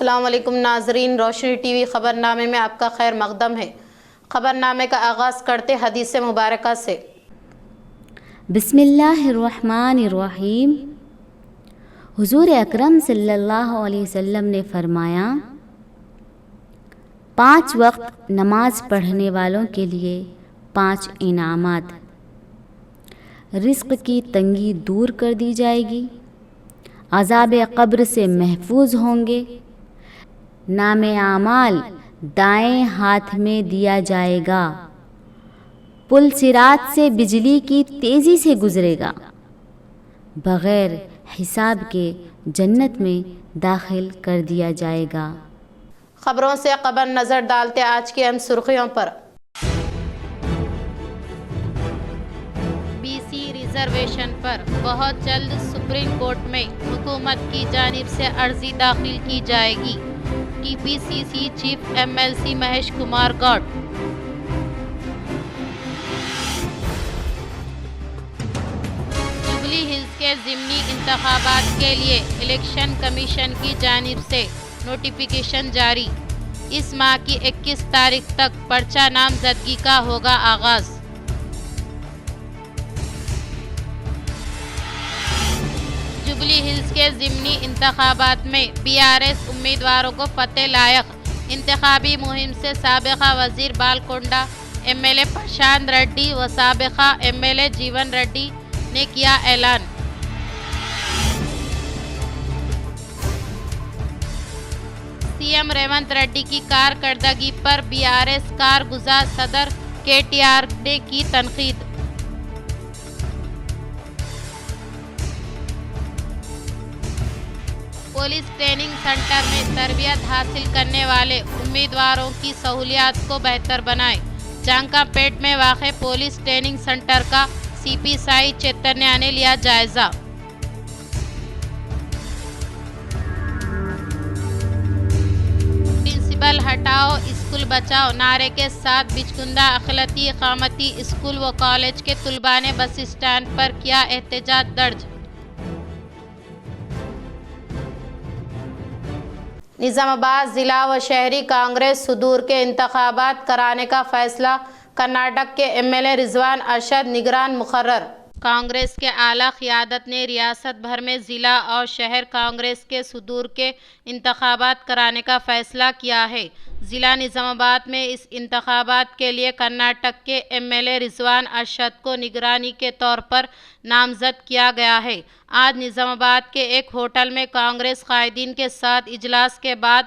السلام علیکم ناظرین، روشنی ٹی وی خبر نامے میں آپ کا خیر مقدم ہے۔ خبر نامے کا آغاز کرتے حدیث مبارکہ سے۔ بسم اللہ الرحمن الرحیم۔ حضور اکرم صلی اللہ علیہ وسلم نے فرمایا، 5 وقت نماز پڑھنے والوں کے لیے 5 انعامات۔ رزق کی تنگی دور کر دی جائے گی، عذاب قبر سے محفوظ ہوں گے، نام اعمال دائیں ہاتھ میں دیا جائے گا، پل صراط سے بجلی کی تیزی سے گزرے گا، بغیر حساب کے جنت میں داخل کر دیا جائے گا۔ خبروں سے قبل نظر ڈالتے آج کی اہم سرخیوں پر۔ بی سی ریزرویشن پر بہت جلد سپریم کورٹ میں حکومت کی جانب سے عرضی داخل کی جائے گی، T P C C chief M L C Mahesh Kumar Goud. Jubilee Hills کے ضمنی انتخابات کے لیے الیکشن کمیشن کی جانب سے نوٹیفیکیشن جاری، اس ماہ کی 21 تاریخ تک پرچہ نامزدگی کا ہوگا آغاز۔ جوبلی ہلز کے ضمنی انتخابات میں بی آر ایس امیدواروں کو فتح لائق، انتخابی مہم سے سابقہ وزیر Balkonda, M L A Prashant Reddy و سابقہ ایم ایل اے جیون ریڈی نے کیا اعلان۔ سی ایم ریونت ریڈی کی کارکردگی پر بی آر ایس کارگزار صدر کے ٹی آر نے کی تنقید۔ پولیس ٹریننگ سینٹر میں تربیت حاصل کرنے والے امیدواروں کی سہولیات کو بہتر بنائے، جانکا پیٹ میں واقع پولیس ٹریننگ سینٹر کا سی پی سائی چیتنیا نے لیا جائزہ۔ پرنسپل ہٹاؤ اسکول بچاؤ نعرے کے ساتھ بچکندہ اقلیتی اقامتی اسکول و کالج کے طلباء نے بس اسٹینڈ پر کیا احتجاج درج۔ نظام آباد ضلع و شہری کانگریس صدور کے انتخابات کرانے کا فیصلہ، کرناٹک کے ایم ایل اے رضوان ارشد نگران مقرر۔ کانگریس کے اعلیٰ قیادت نے ریاست بھر میں ضلع اور شہر کانگریس کے صدور کے انتخابات کرانے کا فیصلہ کیا ہے۔ ضلع نظام آباد میں اس انتخابات کے لیے کرناٹک کے ایم ایل اے رضوان ارشد کو نگرانی کے طور پر نامزد کیا گیا ہے۔ آج نظام آباد کے ایک ہوٹل میں کانگریس قائدین کے ساتھ اجلاس کے بعد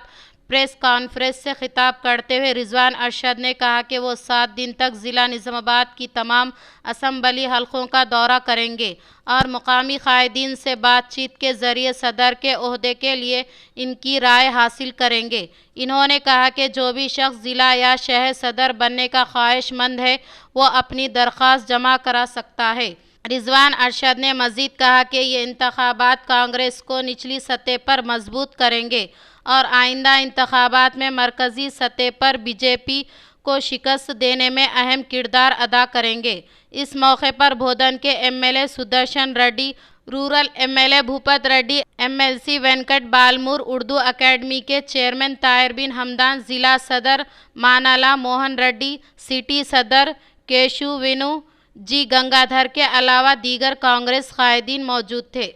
پریس کانفرنس سے خطاب کرتے ہوئے رضوان ارشد نے کہا کہ وہ 7 دن تک ضلع نظام آباد کی تمام اسمبلی حلقوں کا دورہ کریں گے اور مقامی قائدین سے بات چیت کے ذریعے صدر کے عہدے کے لیے ان کی رائے حاصل کریں گے۔ انہوں نے کہا کہ جو بھی شخص ضلع یا شہر صدر بننے کا خواہش مند ہے وہ اپنی درخواست جمع کرا سکتا ہے۔ رضوان ارشد نے مزید کہا کہ یہ انتخابات کانگریس کو نچلی سطح پر مضبوط کریں گے اور آئندہ انتخابات میں مرکزی سطح پر بی جے پی کو شکست دینے میں اہم کردار ادا کریں گے۔ اس موقع پر بودھن کے M L A Sudarshan Reddy, rural M L A Bhupat Reddy, M L C Venkat Balmoor, Urdu academy کے چیئرمین طاہر بن حمدان، ضلع صدر مانالا موہن ریڈی، سٹی صدر کیشو وینو جی گنگادھر کے علاوہ دیگر کانگریس قائدین موجود تھے۔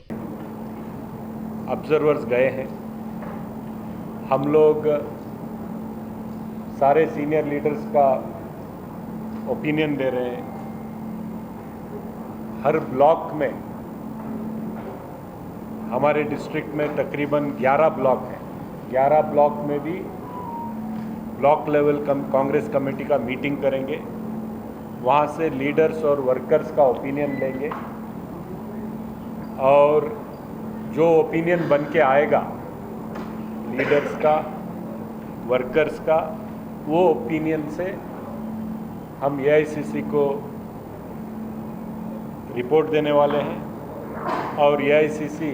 آبزرورز گئے ہیں، ہم لوگ سارے سینئر لیڈرز کا اوپینین دے رہے ہیں۔ ہر بلاک میں، ہمارے ڈسٹرکٹ میں تقریباً 11 بلاک ہیں، 11 بلاک میں بھی بلاک لیول کانگریس کمیٹی کا میٹنگ کریں گے، وہاں سے لیڈرز اور ورکرز کا اوپینین لیں گے اور جو اوپینین بن کے آئے گا لیڈرز کا، ورکرز کا، وہ اوپینین سے ہم اے آئی سی سی کو رپورٹ دینے والے ہیں اور اے آئی سی سی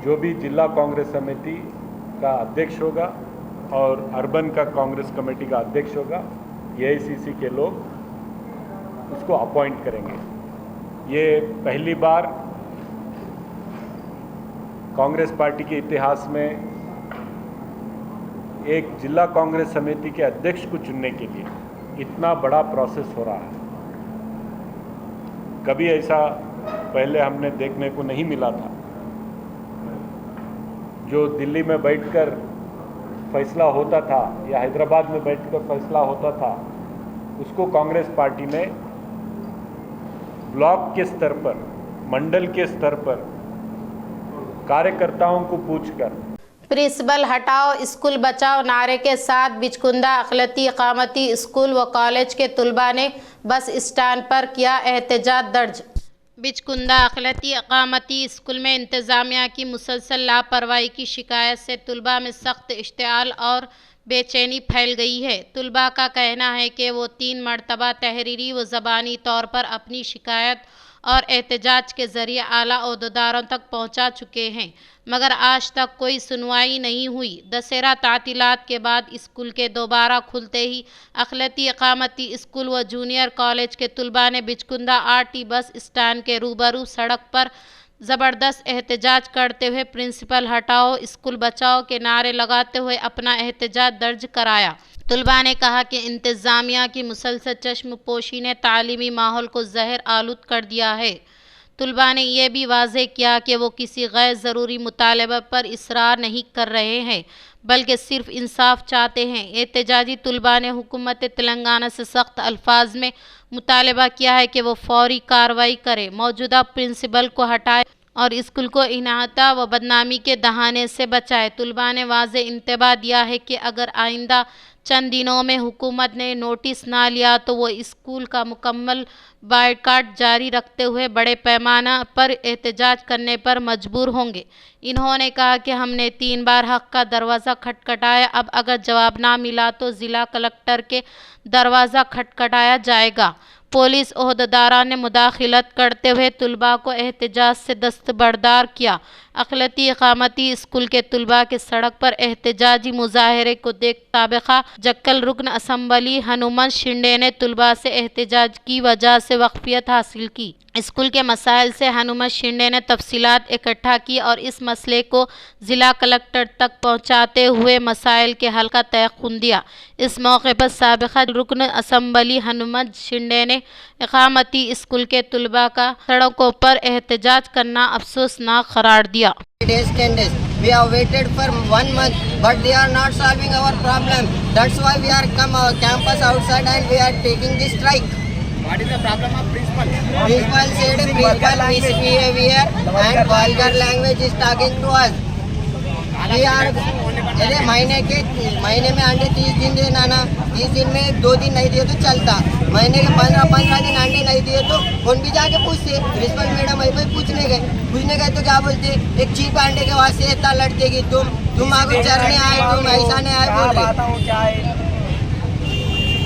جو بھی ضلع کانگریس کمیٹی کا ادھیکش ہوگا اور اربن کا کانگریس کمیٹی کا ادھیکش ہوگا، اے آئی سی سی کے لوگ اس کو اپوائنٹ کریں گے۔ یہ پہلی بار کانگریس پارٹی کے اتہاس میں एक जिला कांग्रेस समिति के अध्यक्ष को चुनने के लिए इतना बड़ा प्रोसेस हो रहा है, कभी ऐसा पहले हमने देखने को नहीं मिला था। जो दिल्ली में बैठकर फैसला होता था या हैदराबाद में बैठकर फैसला होता था, उसको कांग्रेस पार्टी ने ब्लॉक के स्तर पर, मंडल के स्तर पर कार्यकर्ताओं को पूछकर प्रिंसिपल हटाओ स्कूल बचाओ नारे के साथ बिचकुंदा अखिलती इकामती स्कूल व कॉलेज के तलबा ने बस स्टैंड पर किया एहतजाज दर्ज। बिचकुंदा अखिलती इकामती स्कूल में इंतज़ामिया की मुसलसल लापरवाही की शिकायत से तलबा में सख्त इश्तियाल और बेचैनी फैल गई है। तलबा का कहना है कि वो 3 मरतबा तहरीरी व ज़बानी तौर पर अपनी शिकायत और एहतजाज के ज़रिए आला ओहदेदारों तक पहुंचा चुके हैं, मगर आज तक कोई सुनवाई नहीं हुई। दशहरा तातीलात के बाद स्कूल के दोबारा खुलते ही अखिलती इकामती स्कूल व जूनियर कॉलेज के तलबा ने बिचकुंदा आरटी बस स्टैंड के रूबरू सड़क पर ज़बरदस्त एहतजाज करते हुए प्रिंसिपल हटाओ स्कूल बचाओ के नारे लगाते हुए अपना एहतजाज दर्ज कराया। तलबा ने कहा कि इंतज़ामिया की मुसलसल चश्मपोशी ने तालीमी माहौल को ज़हर आलूद कर दिया है। तलबा ने यह भी वाज़ेह किया कि वो किसी गैर ज़रूरी मुतालबे पर इसरार नहीं कर रहे हैं, बल्कि सिर्फ इंसाफ चाहते हैं। एहतजाजी तलबा ने हुकूमत तेलंगाना से सख्त अल्फाज में मुतालबा किया है कि वो फौरी कार्रवाई करे, मौजूदा प्रिंसिपल को हटाए और स्कूल को इनाहता व बदनामी के दहाने से बचाए। तलबा ने वाज़ेह इंतबाह दिया है कि अगर आइंदा चंद दिनों में हुकूमत ने नोटिस ना लिया तो वो स्कूल का मुकम्मल बायकाट जारी रखते हुए बड़े पैमाना पर एहतजाज करने पर मजबूर होंगे। इन्होंने कहा कि हमने 3 बार हक़ का दरवाज़ा खटखटाया, अब अगर जवाब ना मिला तो ज़िला कलेक्टर के दरवाज़ा खटखटाया जाएगा। पुलिस ओहदेदारा ने मुदाखिलत करते हुए तलबा को एहतजाज से दस्तबरदार किया। अखिलती इकामती स्कूल के तलबा के सड़क पर एहतजाजी मुजाहरे को देख साबिक़ा जक्कल रुकन असम्बली हनुमंत शिंदे ने तलबा से एहतजाज की वजह से वाक़फियत हासिल की। स्कूल के मसाइल से हनुमंत शिंदे ने तफसीलात इकट्ठा की और इस मसले को ज़िला कलेक्टर तक पहुँचाते हुए मसाइल के हल का तयक़ुन दिया। इस मौके पर साबिक़ा रुकन असम्बली हनुमंत शिंदे ने इकामती स्कूल के तलबा का सड़कों पर एहतजाज करना अफसोसनाक करार दिया। 10 days. We have waited for 1 month, but they are not solving our problem. That's why we are come our campus outside and we are taking this strike. What is the problem of principal? Principal said principal misbehavior and vulgar language is talking to us. We are अरे महीने में अंडे 30 दिन देना ना, 30 दिन में 2 दिन नहीं दिए तो चलता, महीने के 15 दिन अंडे नहीं दिए तो कौन भी जाके पूछते। प्रिंसिपल मैडम भाई पूछने गए तो क्या बोलते, एक चीप अंडे के वास्ते इतना लड़ते कि तुम आगे चरने आए, तुम ऐसा नहीं आए बोल रहे। क्या है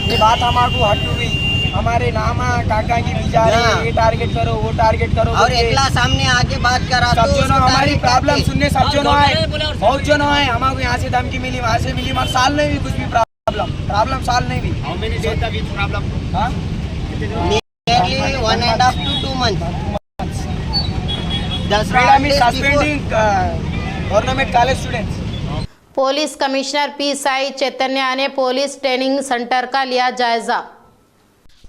ये बात हमारे हट हुई, हमारे नामा काका की बिचारे ये टारगेट करो वो टारगेट करो और एकला सामने आके बात करा सब तो जो हमारी प्रॉब्लम सुनने सब जो आए, बहुत जो आए, हमारे यहाँ से धमकी मिली वहाँ से मिली, मगर साल नहीं भी कुछ भी प्रॉब्लम साल नहीं भी। हाउ मेनी डेज तक विद प्रॉब्लम? हां nearly 1.5 to 2 months. That's Madam is suspending government college students. Police commissioner P Sai Chaitanya ने पुलिस ट्रेनिंग सेंटर का लिया जायजा।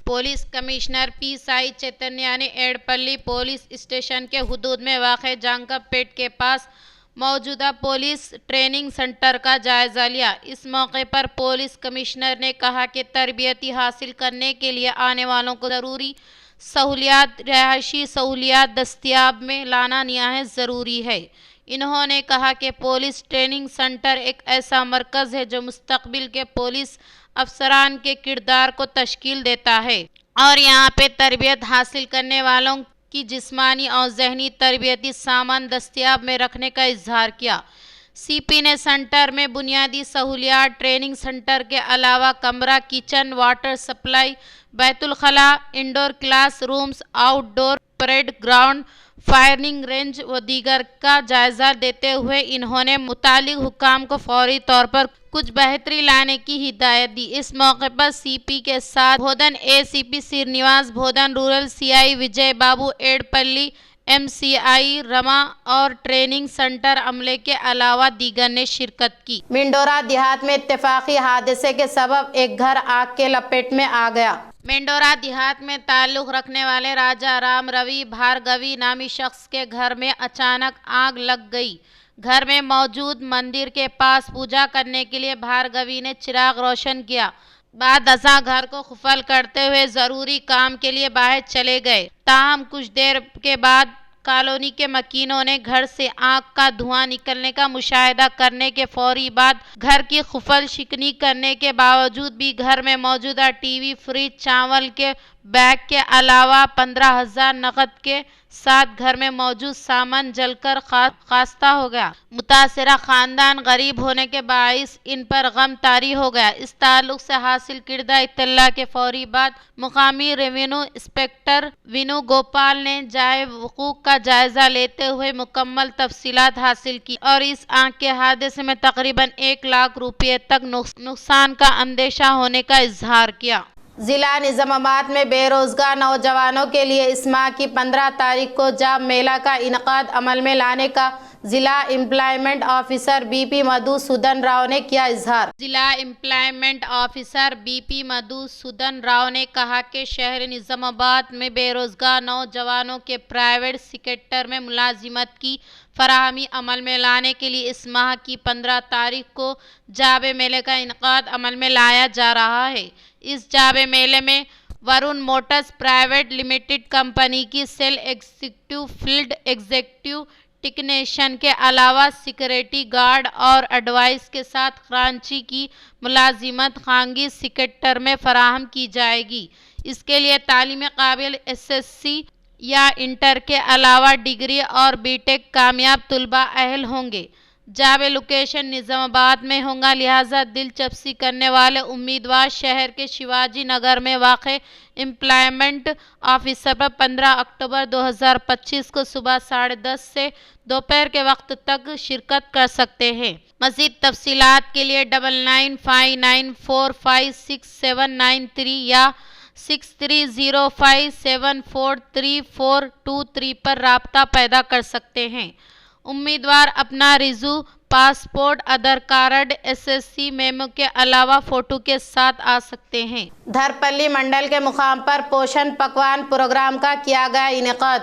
Police commissioner P Sai Chaitanya ने एडपल्ली पुलिस स्टेशन के हुदूद में वाक़े जांगपेट के पास मौजूदा पुलिस ट्रेनिंग सेंटर का जायज़ा लिया। इस मौके पर पुलिस कमिश्नर ने कहा कि तरबियती हासिल करने के लिए आने वालों को ज़रूरी सहूलियात, रहायशी सहूलियात दस्तियाब में लाना निहायत ज़रूरी है। इन्होंने कहा कि पुलिस ट्रेनिंग सेंटर एक ऐसा मरकज़ है जो मुस्तक़बिल के पुलिस अफसरान के किरदार को तश्कील देता है और यहाँ पे तरबियत हासिल करने वालों की जिस्मानी और जहनी तरबियती सामान दस्तियाब में रखने का इजहार किया। सीपी ने सेंटर में बुनियादी सहूलियात, ट्रेनिंग सेंटर के अलावा कमरा, किचन, वाटर सप्लाई, बैतुल खला, indoor class rooms, outdoor parade ground, firing range व दीगर का जायजा देते हुए इन्होंने मुतालिक हुकाम को फौरी तौर पर कुछ बेहतरी लाने की हिदायत दी। इस मौके पर सीपी के साथ भोदन एसीपी श्रीनिवास, भोदन रूरल सीआई विजय बाबू, एडपल्ली MCI रमा और ट्रेनिंग सेंटर अमले के अलावा दीगर ने शिरकत की। मिंडोरा देहात में इत्तेफाकी हादसे के सबब एक घर आग के लपेट में आ गया। मेंडोरा देहात में ताल्लुक रखने वाले राजा राम रवि भार्गवी नामी शख्स के घर में अचानक आग लग गई। घर में मौजूद मंदिर के पास पूजा करने के लिए भार्गवी ने चिराग रोशन किया। बाद अज़ां घर को खुफल करते हुए ज़रूरी काम के लिए बाहर चले गए। ताहम कुछ देर के बाद कॉलोनी के मकीनों ने घर से आग का धुआं निकलने का मुशाहिदा करने के फौरी बाद घर की खुफल शिकनी करने के बावजूद भी घर में मौजूदा टीवी, फ्रिज, चावल के बैग के अलावा 15,000 नकद के साथ घर में मौजूद सामान जलकर खास्ता हो गया। मुतासिरा खानदान गरीब होने के बाइस इन पर गम तारी हो गया। इस ताल्लुक से हासिल किरदा इत्तला के फौरी बाद मुकामी रेवेन्यू इंस्पेक्टर विनु गोपाल ने जाए वकूक का जायजा लेते हुए मुकम्मल तफसीलात हासिल की और इस आग के हादसे में तकरीबन 1 लाख रुपये तक नुकसान का अंदेशा होने का इजहार किया। जिला निजामाबाद में बेरोजगार नौजवानों के लिए इस माह की 15 तारीख को जॉब मेला का इनकाद अमल में लाने का जिला employment officer BP Madhusudan Rao ने किया इजहार। जिला employment officer BP Madhusudan Rao ने कहा कि शहर निजामाबाद में बेरोजगार नौजवानों के प्राइवेट सेक्टर में मुलाजिमत की फराहमी अमल में लाने के लिए इस माह की 15 तारीख को जाबे मेले का इनकाद अमल में लाया जा रहा है। इस जाबे मेले में Varun motors private limited company की sale executive, field executive, technician के अलावा सिक्योरिटी गार्ड और एडवाइस के साथ कराची की मुलाजिमत खानगी सेक्टर में फराहम की जाएगी। इसके लिए तालीम काबिल SSC या इंटर के अलावा डिग्री और बीटेक कामयाब तुलबा अहल होंगे। जाबे लोकेशन निजामाबाद में होगा, लिहाजा दिलचस्पी करने वाले उम्मीदवार शहर के शिवाजी नगर में वाक़े एम्प्लॉयमेंट ऑफिसर पर 15 अक्टूबर 2025 को सुबह 10:30 से दोपहर के वक्त तक शिरकत कर सकते हैं। मज़ीद तफसीलात के लिए 9959456793 या 6305743423 पर राब्ता पैदा कर सकते हैं। उम्मीदवार अपना रिज्यू, पासपोर्ट, आधार कार्ड, SSC मेमो के अलावा फोटो के साथ आ सकते हैं। धरपल्ली मंडल के मुकाम पर पोषण पकवान प्रोग्राम का किया गया इनेकाद।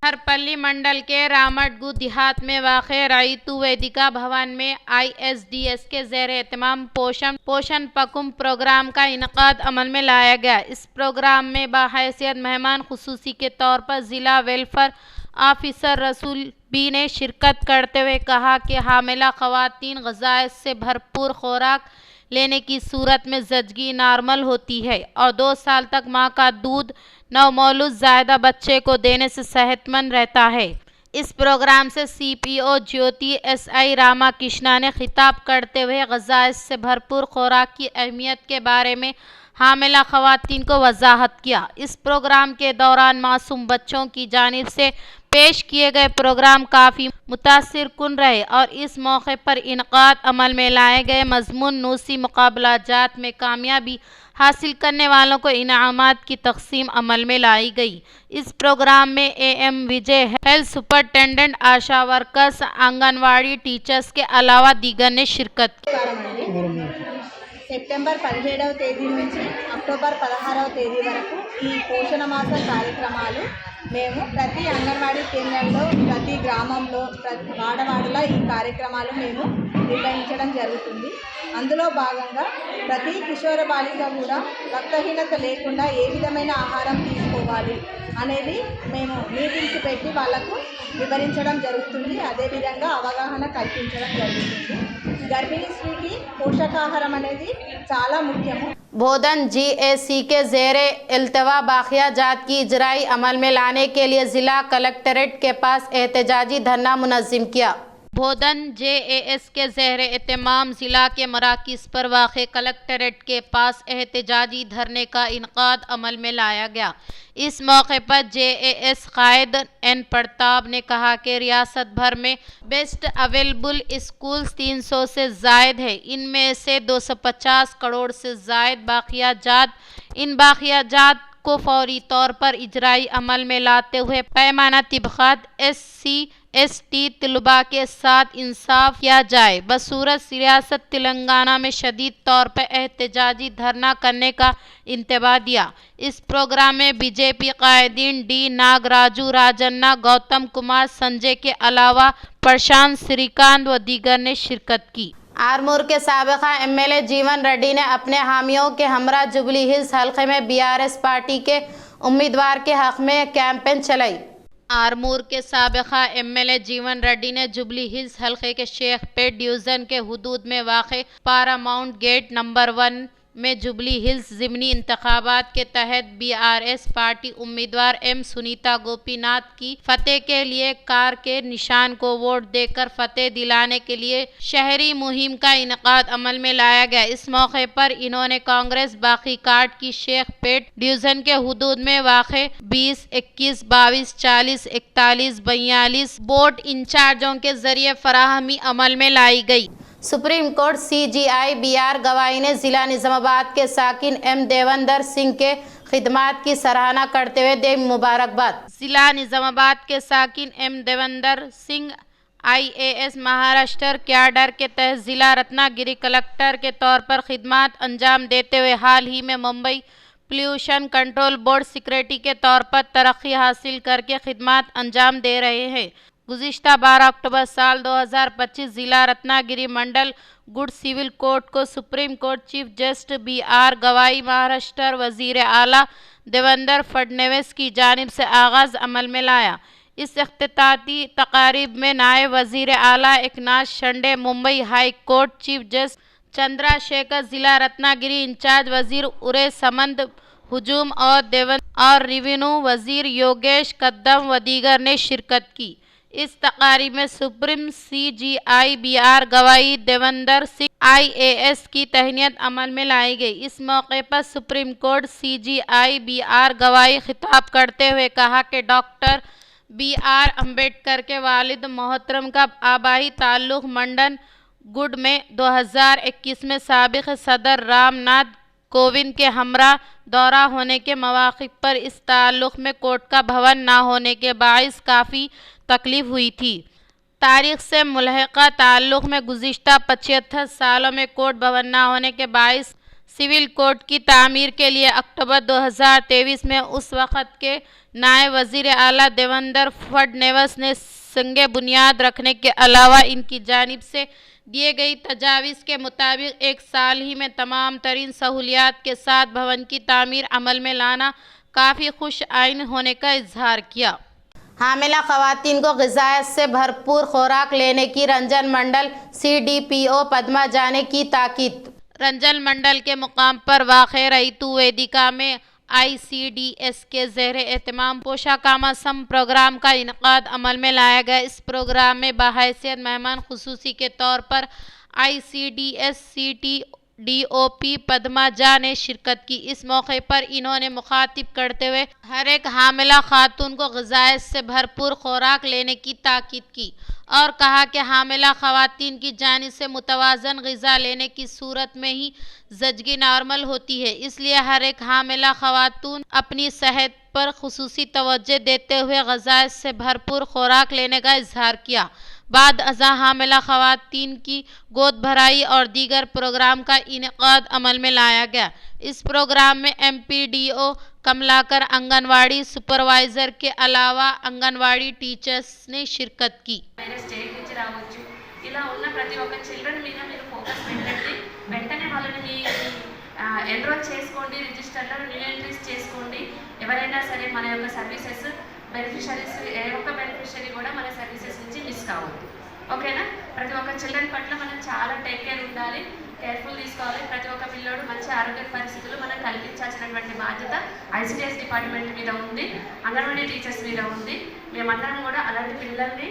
धरपल्ली मंडल के रामटगु देहात में वाक़े रायतु वेदिका भवन में ISDS के ज़ेर एहतमाम पोषण पकुम प्रोग्राम का इनेकाद अमल में लाया गया। इस प्रोग्राम में बाहैसियत मेहमान खुसूसी के तौर पर ज़िला वेलफेयर ऑफिसर रसूल बी ने शिरकत करते हुए कहा कि हामिला ख़वातीन ग़िज़ायत से भरपूर खुराक लेने की सूरत में ज़चगी नॉर्मल होती है और 2 साल तक माँ का दूध नवमौलूद ज़ायदा बच्चे को देने से सेहतमंद रहता है। इस प्रोग्राम से CPO ज्योति SI रामाकृष्णा ने खिताब करते हुए ग़िज़ायत से भरपूर खुराक की अहमियत के बारे में हामिला ख़वातीन को वजाहत किया। इस प्रोग्राम के दौरान मासूम बच्चों की जानिब से पेश किए गए प्रोग्राम काफ़ी मुतासिर कुन रहे और इस मौके पर इनकाद अमल में लाए गए मजमून नूसी मुकाबलाजात में कामयाबी हासिल करने वालों को इनामात की तकसीम अमल में लाई गई। इस प्रोग्राम में AM Vijay, health superintendent, Asha workers, anganwadi teachers के अलावा दीगर ने शिरकत की। సెప్టెంబర్ 17వ తేదీ నుంచి అక్టోబర్ 16వ తేదీ వరకు ఈ పోషణ మాస కార్యక్రమాలు మేము ప్రతి అంగన్వాడీ కేంద్రంలో, ప్రతి గ్రామంలో, ప్రతి వాడవాడలో ఈ కార్యక్రమాలు మేము నిర్వహించడం జరుగుతుంది। అందులో భాగంగా ప్రతి కిషోర బాలిక కూడా రక్తహీనత లేకుండా ఏ విధమైన ఆహారం తీసుకోవాలి అనేది మేము మీటింగ్స్ పెట్టి వాళ్ళకు వివరించడం జరుగుతుంది। అదేవిధంగా అవగాహన కల్పించడం జరుగుతుంది। गर्भिणी स्त्री की पोषकाहारम అనేది చాలా ముఖ్యము। बोधन GAC के ज़ेर इल्तवा बाक़िया जात की इजराई अमल में लाने के लिए ज़िला कलेक्ट्रेट के पास एहतजाजी धरना मुनज़्ज़म किया। बोधन JAS के ज़ेर एहतमाम ज़िला के मराकिज़ पर वाक़े कलेक्ट्रेट के पास एहतजाजी धरने का इनकाद अमल में लाया गया। इस मौके पर JAS कायद N प्रताप ने कहा कि रियासत भर में बेस्ट अवेलेबल स्कूल्स 300 से ज़ायद है। इनमें से 250 करोड़ से ज़ायद बाक़िया जात, इन बाक़िया जात को फौरी तौर पर इजराई अमल में लाते हुए पैमाना तबक़ात SC/ST तलबा के साथ इंसाफ किया जाए। बसूरत रियासत तेलंगाना में शदीद तौर पर एहतजाजी धरना करने का इंतबाह दिया। इस प्रोग्राम में बीजेपी कायदीन D नागराजू, राजन्ना, गौतम कुमार, संजय के अलावा प्रशांत, श्रीकांत व दीगर ने शिरकत की। आरमूर के साबिका MLA जीवन रेड्डी ने अपने हामियों के हमरा जुबली हिल्स हल्के में BRS पार्टी के उम्मीदवार के हक में कैंपेन चलाई। आरमूर के साबिका MLA जीवन रेड्डी ने जुबली हिल्स हल्के के शेख पेट डिवीज़न के हुदूद में वाक़े पारामाउंट गेट नंबर 1 में जुबली हिल्स ज़िमनी इंतखाबात के तहत BRS पार्टी उम्मीदवार M सुनीता गोपीनाथ की फतेह के लिए कार के निशान को वोट देकर फतेह दिलाने के लिए शहरी मुहिम का इनकाद अमल में लाया गया। इस मौके पर इन्होंने कांग्रेस बाकी कार्ड की शेख पेट डिवीज़न के हुदूद में वाक़े 20, 21, 22, 40, 41, 42 वोट इंचार्जों के जरिए फराहमी अमल में लाई गई। सुप्रीम कोर्ट CGI BR गवाही ने ज़िला निज़ामाबाद के साकिन M देवेंद्र सिंह के खिदमात की सराहना करते हुए दी मुबारकबाद। ज़िला निज़ामाबाद के साकिन M Devendra Singh IAS Maharashtra cadre के तहत ज़िला रत्नागिरी कलेक्टर के तौर पर खिदमात अंजाम देते हुए हाल ही में Mumbai pollution control board secretary के तौर पर तरक्की हासिल करके खिदमात अंजाम दे रहे हैं। गुज़िश्ता 12 अक्टूबर साल 2025 ज़िला रत्नागिरी मंडल गुड सिविल कोर्ट को supreme court chief justice BR गवाही महाराष्ट्र वज़ीर आला देवेंद्र फडणवीस की जानिब से आगाज़ अमल में लाया। इस इख्तितामी तकारीब में नायब वज़ीर आला Eknath Shinde, Mumbai high court chief justice Chandrashekhar, ज़िला रत्नागिरी इंचार्ज वज़ीर उरे समंद हुजूम और रेवेन्यू वज़ीर योगेश कदम व दीगर ने शिरकत की। इस तकारीब में सुप्रीम CGI BR गवाही देवेंद्र सिंह IAS की तहनीत अमल में लाई गई। इस मौके पर सुप्रीम कोर्ट CGI BR गवाही खिताब करते हुए कहा कि डॉक्टर BR अम्बेडकर के वालिद मोहतरम का आबाई ताल्लुक़ मंडन गुड में 2021 में साबिक़ सदर रामनाथ कोविंद के हमरा दौरा होने के मौक़िफ़ पर इस ताल्लुक़ में कोर्ट का भवन ना होने के बाइस काफ़ी तकलीफ़ हुई थी। तारीख़ से मुल्हिक़ा ताल्लुक़ में गुज़िश्ता 75 सालों में कोर्ट भवन ना होने के बाइस सिविल कोर्ट की तामीर के लिए अक्टूबर 2023 में उस वक़्त के नायब वज़ीर आला देवेंद्र फडणवीस ने संगे बुनियाद रखने के अलावा इनकी जानिब से दिए गई तजावीज़ के मुताबिक एक साल ही में तमाम तरीन सहूलियात के साथ भवन की तामीर अमल में लाना काफ़ी खुश आइन होने का इजहार किया। हामिला ख़वातीन को ग़िज़ायत से भरपूर खुराक लेने की रंजन मंडल CDPO पद्मा जाने की ताकीद। रंजन मंडल के मुकाम पर वाक़े रईतु वेदिका में ICDS के ज़ेर एहतमाम पोशाकामा सम प्रोग्राम का इनकाद अमल में लाया गया। इस प्रोग्राम में बहैसियत मेहमान खुसूसी के तौर पर ICDS CTDOP पद्मा जा ने शिरकत की। इस मौके पर इन्होंने मुखातिब करते हुए हर एक हामिला खातून को ग़िज़ायत से भरपूर खुराक लेने की ताकीद की और कहा कि हामिला ख़वातीन की जानिब से मुतवाज़न ग़िज़ा लेने की सूरत में ही ज़चगी नॉर्मल होती है, इसलिए हर एक हामिला ख़वातून अपनी सेहत पर खुसूसी तवज्जो देते हुए ग़िज़ायत से भरपूर खुराक लेने का इजहार किया। बाद अज़ा हामिला ख़वातीन की गोद भराई और दीगर प्रोग्राम का इनेकाद अमल में लाया गया। इस प्रोग्राम में MPDO कमलाकर, आंगनवाड़ी सुपरवाइज़र के अलावा आंगनवाड़ी टीचर्स ने शिरकत की। ఇలా ఉన్న ప్రతి ఒక్క చిల్డ్రన్ మీద మీరు ఫోకస్ పెట్టండి, వెంటనే వాళ్ళని ఎన్రోల్ చేసుకోండి, రిజిస్టర్లో న్యూ ఎంట్రీస్ చేసుకోండి। ఎవరైనా సరే మన యొక్క సర్వీసెస్ బెనిఫిషరీస్ ఏ ఒక్క బెనిఫిషరీ కూడా మన సర్వీసెస్ నుంచి మిస్ కావద్దు, ఓకేనా? ప్రతి ఒక్క చిల్డ్రన్ పట్ల మనం చాలా టేక్ కేర్ ఉండాలి, కేర్ఫుల్ తీసుకోవాలి। ప్రతి ఒక్క పిల్లోడు మంచి ఆరోగ్య పరిస్థితులు మనం కల్పించాల్సినటువంటి బాధ్యత ICDS డిపార్ట్మెంట్ మీద ఉంది, అంగన్వాడీ టీచర్స్ మీద ఉంది। మేమందరం కూడా అలాంటి పిల్లల్ని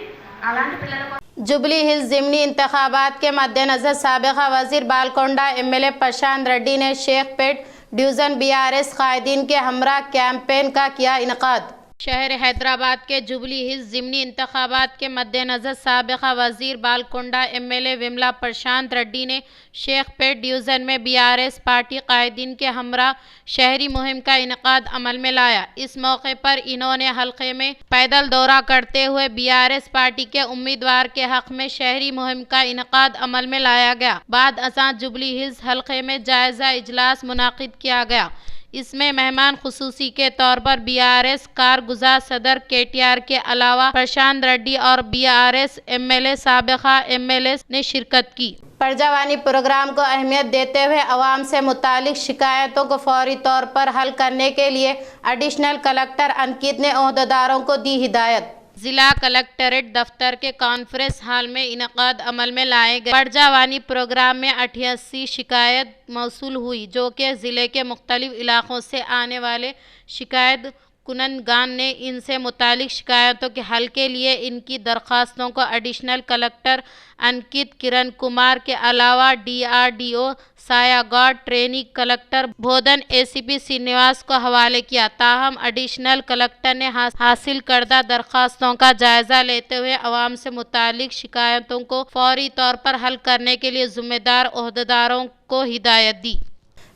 जुबली हिल्स ज़िमनी इंतखाबात के मद्देनज़र साबिक़ा वज़ीर बालकोंडा MLA प्रशांत रेड्डी ने शेख पेट डिवीज़न BRS कायदीन के हमरा कैंपेन का किया इनकाद। شہر حیدرآباد کے جوبلی ہلز ضمنی انتخابات کے مد نظر سابقہ وزیر Balkonda M L A Vemula Prashant Reddy نے شیخ پیٹ ڈویژن میں BRS پارٹی قائدین کے ہمراہ شہری مہم کا انعقاد عمل میں لایا۔ اس موقع پر انہوں نے حلقے میں پیدل دورہ کرتے ہوئے BRS پارٹی کے امیدوار کے حق میں شہری مہم کا انعقاد عمل میں لایا گیا۔ بعد ازاں جوبلی ہلز حلقے میں جائزہ اجلاس منعقد کیا گیا۔ اس میں مہمان خصوصی کے طور پر BRS کارگزار صدر KTR کے علاوہ پرشانت ریڈی اور BRS MLA سابقہ MLA نے شرکت کی۔ پرجاوانی پروگرام کو اہمیت دیتے ہوئے عوام سے متعلق شکایتوں کو فوری طور پر حل کرنے کے لیے ایڈیشنل کلکٹر انکت نے عہدیداروں کو دی ہدایت۔ ضلع کلکٹریٹ دفتر کے کانفرنس ہال میں انعقاد عمل میں لائے گئے پرجاوانی پروگرام میں 88 شکایت موصول ہوئی، جو کہ ضلع کے مختلف علاقوں سے آنے والے شکایت کنندگان نے ان سے متعلق شکایتوں کے حل کے لیے ان کی درخواستوں کو ایڈیشنل کلکٹر انکت کرن کمار کے علاوہ DRDO سایہ گاٹ training collector Bodhan ACP Srinivas کو حوالے کیا۔ تاہم ایڈیشنل کلکٹر نے حاصل کردہ درخواستوں کا جائزہ لیتے ہوئے عوام سے متعلق شکایتوں کو فوری طور پر حل کرنے کے لیے ذمہ دار عہدیداروں کو ہدایت دی۔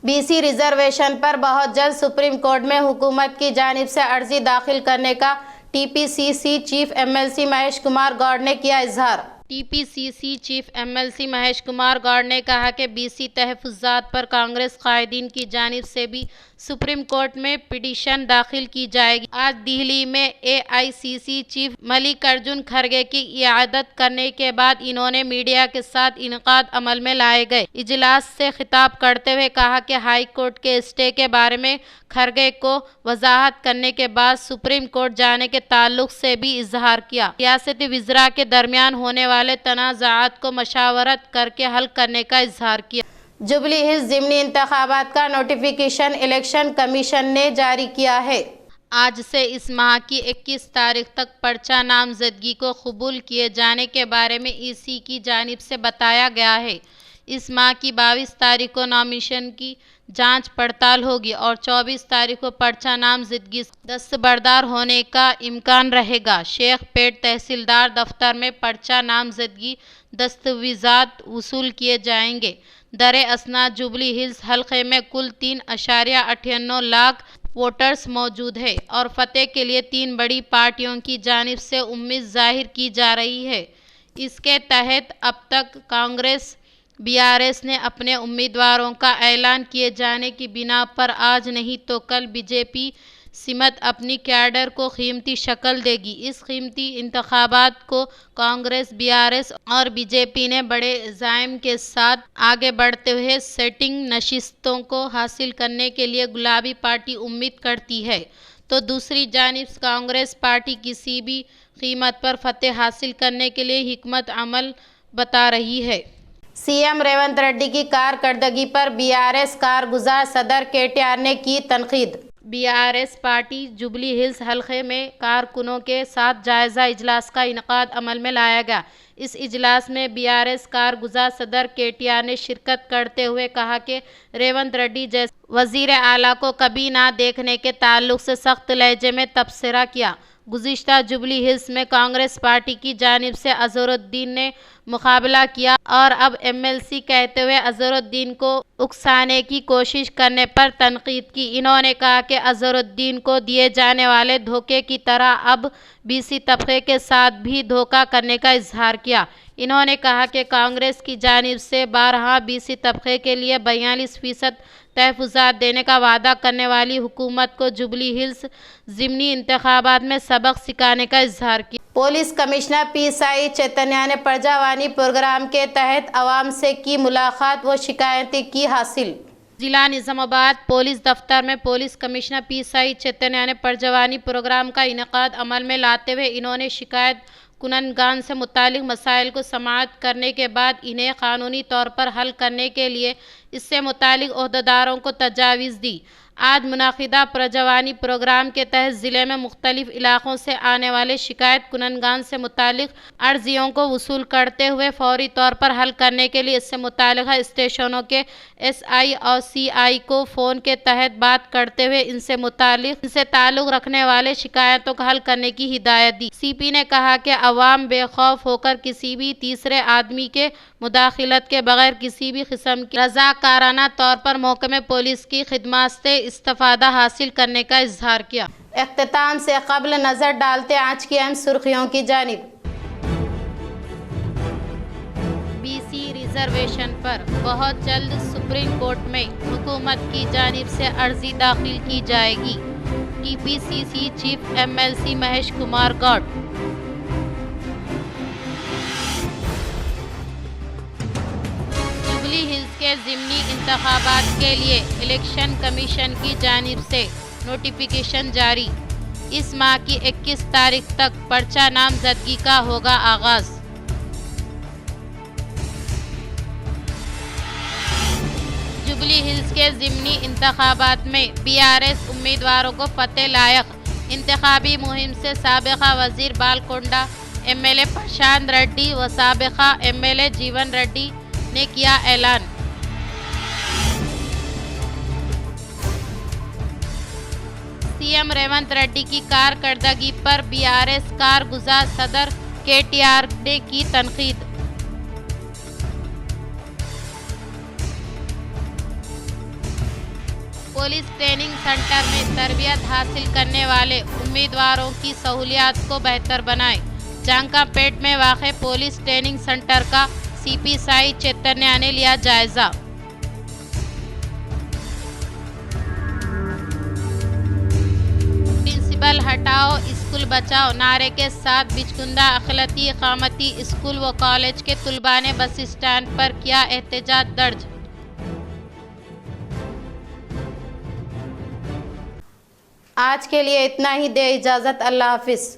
BC ریزرویشن پر بہت جلد سپریم کورٹ میں حکومت کی جانب سے عرضی داخل کرنے کا TPCC chief MLC Mahesh Kumar Goud نے کیا اظہار۔ TPCC chief MLC Mahesh Kumar Goud نے کہا کہ BC تحفظات پر کانگریس قائدین کی جانب سے بھی سپریم کورٹ میں پٹیشن داخل کی جائے گی۔ آج دہلی میں AICC چیف ملیکارجن کھڑگے کی عیادت کرنے کے بعد انہوں نے میڈیا کے ساتھ انعقاد عمل میں لائے گئے اجلاس سے خطاب کرتے ہوئے کہا کہ ہائی کورٹ کے اسٹے کے بارے میں کھڑگے کو وضاحت کرنے کے بعد سپریم کورٹ جانے کے تعلق سے بھی اظہار کیا۔ ریاستی وزراء کے درمیان ہونے والے تنازعات کو مشاورت کر کے حل کرنے کا اظہار کیا۔ جوبلی ہلز ضمنی انتخابات کا نوٹیفیکیشن الیکشن کمیشن نے جاری کیا ہے۔ آج سے اس ماہ کی 21 تاریخ تک پرچہ نامزدگی کو قبول کیے جانے کے بارے میں EC کی جانب سے بتایا گیا ہے۔ اس ماہ کی 22 تاریخ کو نامزدگی کی جانچ پڑتال ہوگی اور 24 تاریخ کو پرچہ نامزدگی دستبردار ہونے کا امکان رہے گا۔ شیخ پیٹ تحصیلدار دفتر میں پرچہ نامزدگی دستاویزات وصول کیے جائیں گے۔ در اثنا جوبلی ہلز حلقے میں کل 3.98 لاکھ ووٹرز موجود ہیں اور فتح کے لیے 3 بڑی پارٹیوں کی جانب سے امید ظاہر کی جا رہی ہے۔ اس کے تحت اب تک کانگریس BRS نے اپنے امیدواروں کا اعلان کیے جانے کی بنا پر آج نہیں تو کل BJP سمیت اپنی کیڈر کو قیمتی شکل دے گی۔ اس قیمتی انتخابات کو کانگریس BRS اور BJP نے بڑے عزائم کے ساتھ آگے بڑھتے ہوئے سیٹنگ نشستوں کو حاصل کرنے کے لیے گلابی پارٹی امید کرتی ہے، تو دوسری جانب کانگریس پارٹی کسی بھی قیمت پر فتح حاصل کرنے کے لیے حکمت عمل بتا رہی ہے۔ CM ریونت ریڈی کی کارکردگی پر BRS کارگزار صدر KTR نے کی تنقید۔ BRS پارٹی جوبلی ہلز حلقے میں کارکنوں کے ساتھ جائزہ اجلاس کا انعقاد عمل میں لایا گیا۔ اس اجلاس میں BRS کارگزار صدر KTR نے شرکت کرتے ہوئے کہا کہ ریونت ریڈی جیسے وزیر اعلیٰ کو کبھی نہ دیکھنے کے تعلق سے سخت لہجے میں تبصرہ کیا۔ گزشتہ جوبلی ہلز میں کانگریس پارٹی کی جانب سے اظہرالدین نے مقابلہ کیا اور اب MLC کہتے ہوئے اظہرالدین کو اکسانے کی کوشش کرنے پر تنقید کی۔ انہوں نے کہا کہ اظہرالدین کو دیے جانے والے دھوکے کی طرح اب BC طبقے کے ساتھ بھی دھوکہ کرنے کا اظہار کیا۔ انہوں نے کہا کہ کانگریس کی جانب سے بارہا BC طبقے کے لیے 42% تحفظات دینے کا وعدہ کرنے والی حکومت کو جوبلی ہلز ضمنی انتخابات میں سبق سکھانے کا اظہار کیا۔ Police commissioner P. سائی چیتنیا نے پرجاوانی پروگرام کے تحت عوام سے کی ملاقات و شکایتیں کی حاصل۔ ضلع نظام آباد پولیس دفتر میں پولیس کمشنر P. سائی چیتنیا نے پرجاوانی پروگرام کا انعقاد عمل میں لاتے ہوئے انہوں نے شکایت کنندگان سے متعلق مسائل کو سماعت کرنے کے بعد انہیں قانونی طور پر حل کرنے کے لیے اس سے متعلق عہدیداروں کو تجاویز دی۔ آج منعقدہ پرجوانی پروگرام کے تحت ضلع میں مختلف علاقوں سے آنے والے شکایت کنندگان سے متعلق عرضیوں کو وصول کرتے ہوئے فوری طور پر حل کرنے کے لیے اس سے متعلقہ اسٹیشنوں کے SI اور CI کو فون کے تحت بات کرتے ہوئے ان سے تعلق رکھنے والے شکایتوں کا حل کرنے کی ہدایت دی۔ CP نے کہا کہ عوام بے خوف ہو کر کسی بھی تیسرے آدمی کے مداخلت کے بغیر کسی بھی قسم کی رضاکارانہ طور پر محکمہ پولیس کی خدمات سے استفادہ حاصل کرنے کا اظہار کیا۔ اختتام سے قبل نظر ڈالتے آج کی اہم سرخیوں کی جانب۔ BC ریزرویشن پر بہت جلد سپریم کورٹ میں حکومت کی جانب سے عرضی داخل کی جائے گی۔ TPCC chief MLC Mahesh Kumar Goud. Jubilee Hills کے ضمنی انتخابات کے لیے الیکشن کمیشن کی جانب سے نوٹیفیکیشن جاری۔ اس ماہ کی 21 تاریخ تک پرچہ نامزدگی کا ہوگا آغاز۔ جوبلی ہلز کے ضمنی انتخابات میں BRS امیدواروں کو فتح لائق۔ انتخابی مہم سے سابقہ وزیر بالکنڈہ MLA پرشانت ریڈی و سابقہ MLA جیون ریڈی نے کیا اعلان۔ CM ریونت ریڈی کی کارکردگی پر BRS کارگزار صدر KTR نے کی تنقید۔ پولیس ٹریننگ سینٹر میں تربیت حاصل کرنے والے امیدواروں کی سہولیات کو بہتر بنائے۔ جانکا پیٹ میں واقع پولیس ٹریننگ سینٹر کا CP سائی چیتنیا نے لیا جائزہ۔ پرنسپل ہٹاؤ اسکول بچاؤ نعرے کے ساتھ بچکنڈہ اقلیتی اقامتی اسکول و کالج کے طلباء نے بس اسٹینڈ پر کیا احتجاج درج۔ آج کے لیے اتنا ہی، دے اجازت، اللہ حافظ۔